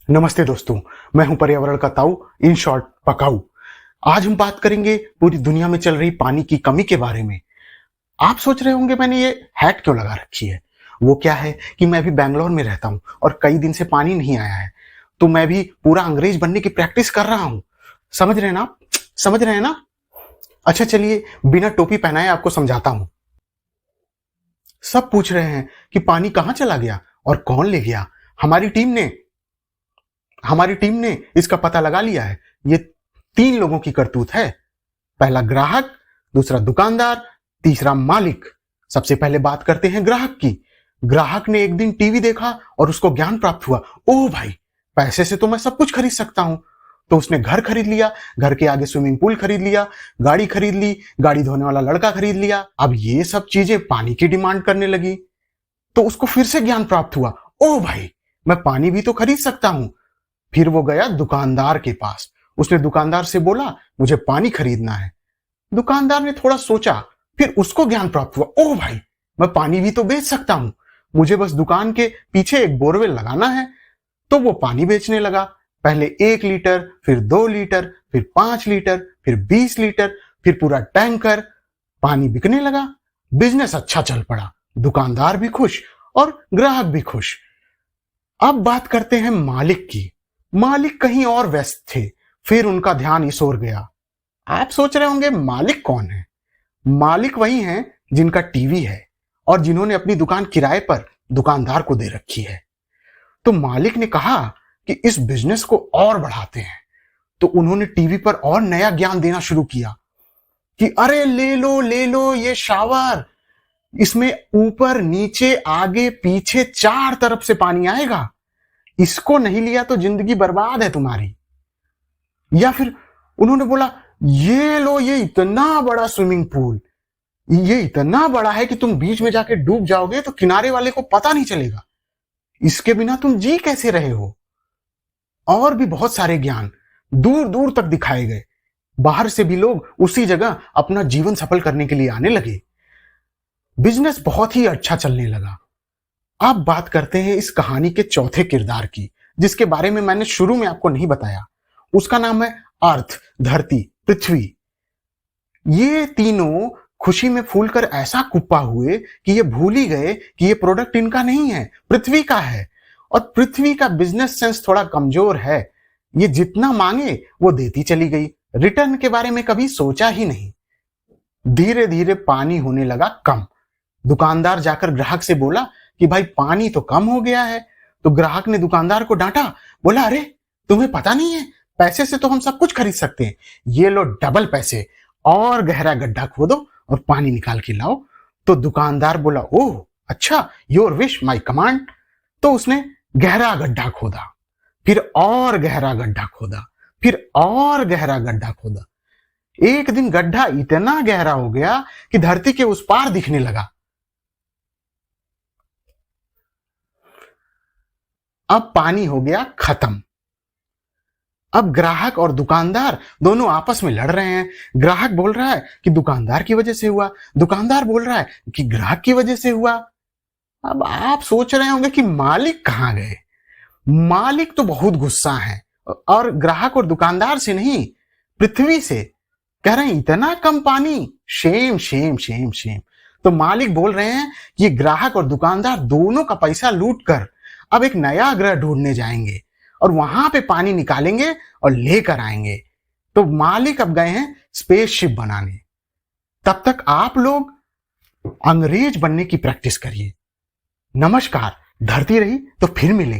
नमस्ते दोस्तों, मैं हूं पर्यावरण का ताऊ, इन शॉर्ट पकाऊ। आज हम बात करेंगे पूरी दुनिया में चल रही पानी की कमी के बारे में। आप सोच रहे होंगे मैंने ये हैट क्यों लगा रखी है। वो क्या है कि मैं भी बैंगलोर में रहता हूं और कई दिन से पानी नहीं आया है, तो मैं भी पूरा अंग्रेज बनने की प्रैक्टिस कर रहा हूं। समझ रहे हैं ना आप? समझ रहे हैं ना? अच्छा चलिए, बिना टोपी पहनाए आपको समझाता हूं। सब पूछ रहे हैं कि पानी कहां चला गया और कौन ले गया। हमारी टीम ने इसका पता लगा लिया है। ये 3 लोगों की करतूत है। पहला ग्राहक, दूसरा दुकानदार, तीसरा मालिक। सबसे पहले बात करते हैं ग्राहक की। ग्राहक ने एक दिन टीवी देखा और उसको ज्ञान प्राप्त हुआ, ओह भाई, पैसे से तो मैं सब कुछ खरीद सकता हूं। तो उसने घर खरीद लिया, घर के आगे स्विमिंग पूल खरीद लिया, गाड़ी खरीद ली, गाड़ी धोने वाला लड़का खरीद लिया। अब ये सब चीजें पानी की डिमांड करने लगी, तो उसको फिर से ज्ञान प्राप्त हुआ, ओह भाई, मैं पानी भी तो खरीद सकता हूं। फिर वो गया दुकानदार के पास। उसने दुकानदार से बोला, मुझे पानी खरीदना है। दुकानदार ने थोड़ा सोचा, फिर उसको ज्ञान प्राप्त हुआ, ओह भाई, मैं पानी भी तो बेच सकता हूं। मुझे बस दुकान के पीछे एक बोरवेल लगाना है। तो वो पानी बेचने लगा। पहले 1 लीटर, फिर 2 लीटर, फिर 5 लीटर, फिर 20 लीटर, फिर पूरा टैंकर। पानी बिकने लगा। बिजनेस अच्छा चल पड़ा। दुकानदार भी खुश और ग्राहक भी खुश। अब बात करते हैं मालिक की। मालिक कहीं और व्यस्त थे, फिर उनका ध्यान इस ओर गया। आप सोच रहे होंगे मालिक कौन है? मालिक वही हैं जिनका टीवी है और जिन्होंने अपनी दुकान किराए पर दुकानदार को दे रखी है। तो मालिक ने कहा कि इस बिजनेस को और बढ़ाते हैं। तो उन्होंने टीवी पर और नया ज्ञान देना शुरू किया कि अरे ले लो ये शावर, इसमें ऊपर नीचे आगे पीछे 4 तरफ से पानी आएगा। इसको नहीं लिया तो जिंदगी बर्बाद है तुम्हारी। या फिर उन्होंने बोला, ये लो, ये इतना बड़ा स्विमिंग पूल, ये इतना बड़ा है कि तुम बीच में जाके डूब जाओगे तो किनारे वाले को पता नहीं चलेगा। इसके बिना तुम जी कैसे रहे हो। और भी बहुत सारे ज्ञान दूर दूर तक दिखाए गए। बाहर से भी लोग उसी जगह अपना जीवन सफल करने के लिए आने लगे। बिजनेस बहुत ही अच्छा चलने लगा। अब बात करते हैं इस कहानी के चौथे किरदार की, जिसके बारे में मैंने शुरू में आपको नहीं बताया। उसका नाम है अर्थ, धरती, पृथ्वी। ये तीनों खुशी में फूलकर ऐसा कुप्पा हुए कि ये भूल ही गए कि ये प्रोडक्ट इनका नहीं है, पृथ्वी का है। और पृथ्वी का बिजनेस सेंस थोड़ा कमजोर है। ये जितना मांगे वो देती चली गई, रिटर्न के बारे में कभी सोचा ही नहीं। धीरे धीरे पानी होने लगा कम। दुकानदार जाकर ग्राहक से बोला कि भाई पानी तो कम हो गया है। तो ग्राहक ने दुकानदार को डांटा, बोला, अरे तुम्हें पता नहीं है, पैसे से तो हम सब कुछ खरीद सकते हैं। ये लो डबल पैसे, और गहरा गड्ढा खोदो और पानी निकाल के लाओ। तो दुकानदार बोला, ओह अच्छा, योर विश माई कमांड। तो उसने गहरा गड्ढा खोदा, फिर और गहरा गड्ढा खोदा, फिर और गहरा गड्ढा खोदा। एक दिन गड्ढा इतना गहरा हो गया कि धरती के उस पार दिखने लगा। अब पानी हो गया खत्म। अब ग्राहक और दुकानदार दोनों आपस में लड़ रहे हैं। ग्राहक बोल रहा है कि दुकानदार की वजह से हुआ, दुकानदार बोल रहा है कि ग्राहक की वजह से हुआ। अब आप सोच रहे होंगे कि मालिक कहां गए। मालिक तो बहुत गुस्सा है, और ग्राहक और दुकानदार से नहीं, पृथ्वी से। कह रहे हैं इतना कम पानी, शेम शेम शेम शेम। तो मालिक बोल रहे हैं कि ये ग्राहक और दुकानदार दोनों का पैसा लूट कर अब एक नया ग्रह ढूंढने जाएंगे और वहां पे पानी निकालेंगे और लेकर आएंगे। तो मालिक अब गए हैं स्पेसशिप बनाने। तब तक आप लोग अंग्रेज बनने की प्रैक्टिस करिए। नमस्कार। धरती रही तो फिर मिलेंगे।